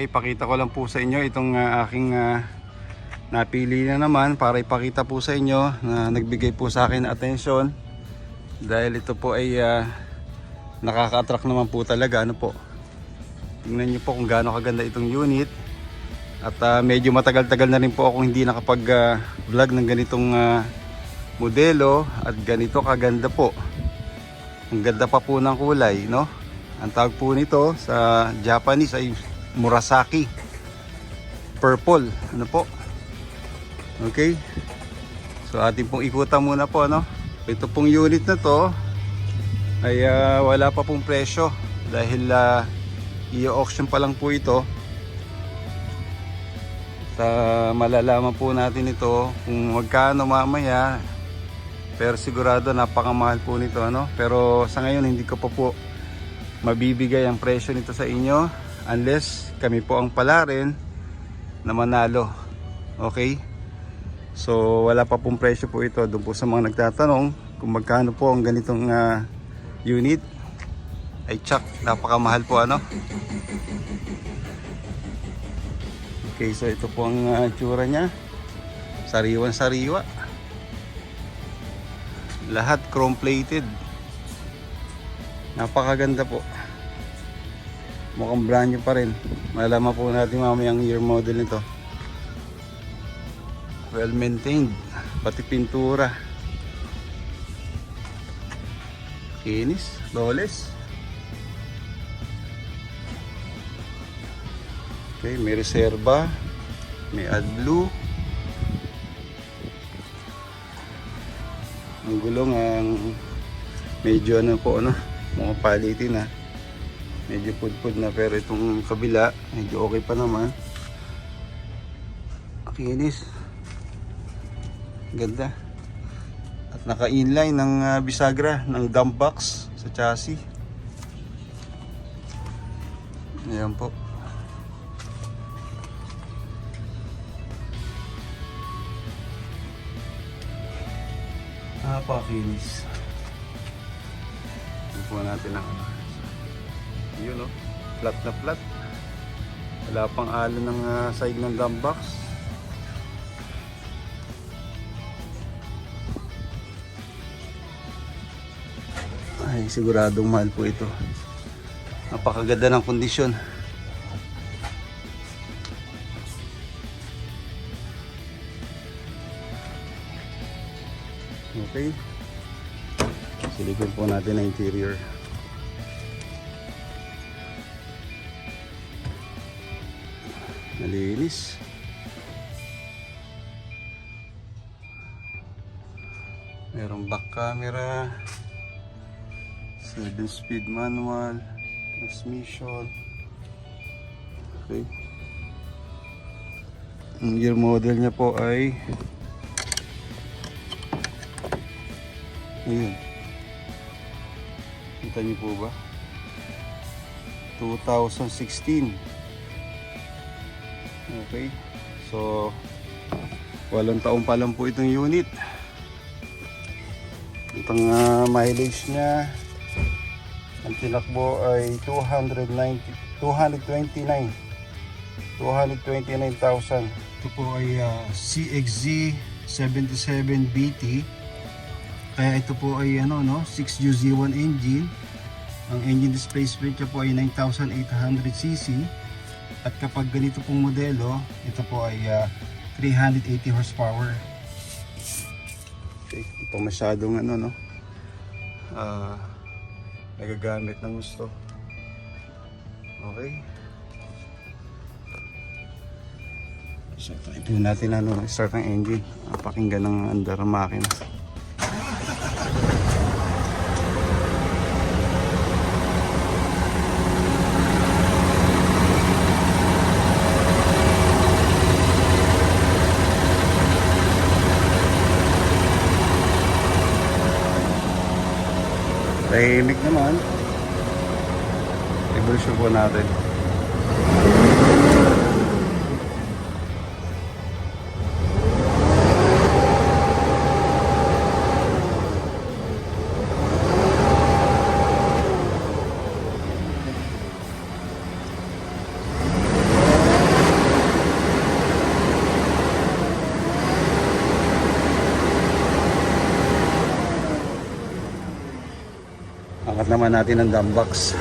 Okay, ipakita ko lang po sa inyo itong aking napili na naman para ipakita po sa inyo na nagbigay po sa akin atensyon dahil ito po ay nakaka-attract naman po talaga. Ano po, tingnan nyo po kung gaano kaganda itong unit at medyo matagal-tagal na rin po ako hindi nakapag vlog ng ganitong modelo at ganito kaganda po. Ang ganda pa po ng kulay, no? Ang tawag po nito sa Japanese ay Murasaki Purple. Ano po? Okay. So atin pong ikutan muna po, ano? Ito pong unit na to ay wala pa pong presyo dahil i-auction pa lang po ito. Sa malalaman po natin ito kung magkano mamaya, pero sigurado napakamahal po nito, ano? Pero sa ngayon hindi ko pa po mabibigay ang presyo nito sa inyo unless kami po ang pala rin na manalo. Okay, so wala pa pong presyo po ito. Doon po sa mga nagtatanong kung magkano po ang ganitong unit, ay tsak, napakamahal po, ano? Okay, so ito po ang tsura nya, sariwan sariwa, lahat chrome plated, napakaganda po. Mukhang brand new pa rin. Malalaman po natin mamaya ang year model nito. Well maintained, pati pintura kinis, flawless. Okay, may reserva, may AdBlue. Ang gulong ang medyo ano po, ano, mga palitin na. Medyo pudpud na, pero itong kabila medyo okay pa naman. Kinis, ganda. At naka-inline ng bisagra ng dump box sa chassis. Ayan po. Napaka-kinis. Ito po natin ang yun, no? Flat na flat. Wala pang alo ng side ng dump box. Ay, siguradong mahal po ito. Napakaganda ng kondisyon. Okay, silikon po natin ang interior. Malinis. Merong back camera, 7-speed manual, transmission. Okay. Ang year model niya po ay ayun. Kita niyo po ba? 2016. Okay, so 8 taon pa lang po itong unit. Itong mileage nya, ang tinakbo ay 229,000. Ito po ay CXZ 77BT. Kaya ito po ay ano, no, 6UZ1 engine. Ang engine displacement niya po ay 9,800cc. At kapag ganito pong modelo, ito po ay 380 horsepower. Okay, ito masyadong ano, no, nagagamit ng gusto. Okay, so ito natin ano, start ng engine. Pakinggan ng andar ng makina. Tahimik naman. Revolution po natin. Angat naman natin ang dump box.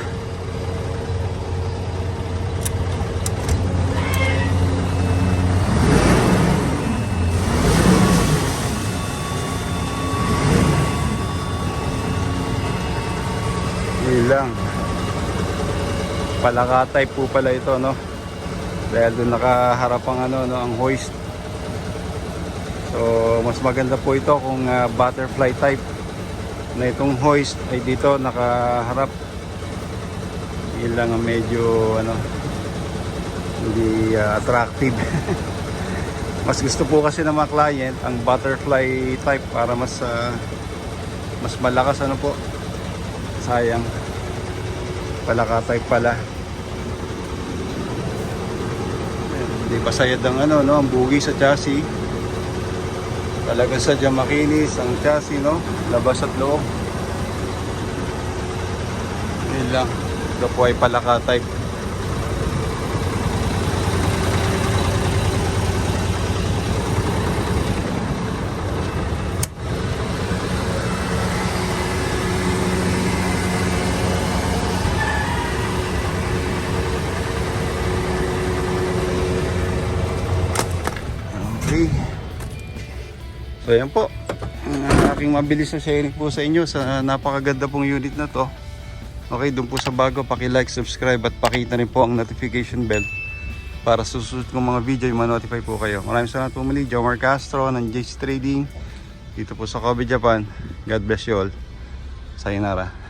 Yun lang. Palaka type po pala ito, no? Dahil doon nakaharap ang ano, no, ang hoist. So mas maganda po ito kung butterfly type na itong hoist ay dito nakaharap. Yun lang ang medyo ano, hindi attractive. Mas gusto po kasi ng mga client ang butterfly type para mas malakas, ano po. Sayang, palaka type pala. Hindi pa sayad ang ano, no, ang bugi sa chassis. Talagang sadyang makinis ang chassis, no, labas at loob. Yun lang. Ito po ay palaka type. Okay. So yan po ang aking mabilis na sharing po sa inyo sa napakaganda pong unit na to. Okay, doon po sa bago, paki-like, subscribe at pakita rin po ang notification bell para susunod kong mga video yung ma-notify po kayo. Maraming salamat po muli. Jomar Castro ng Jace Trading dito po sa Kobe, Japan. God bless you all. Sayonara.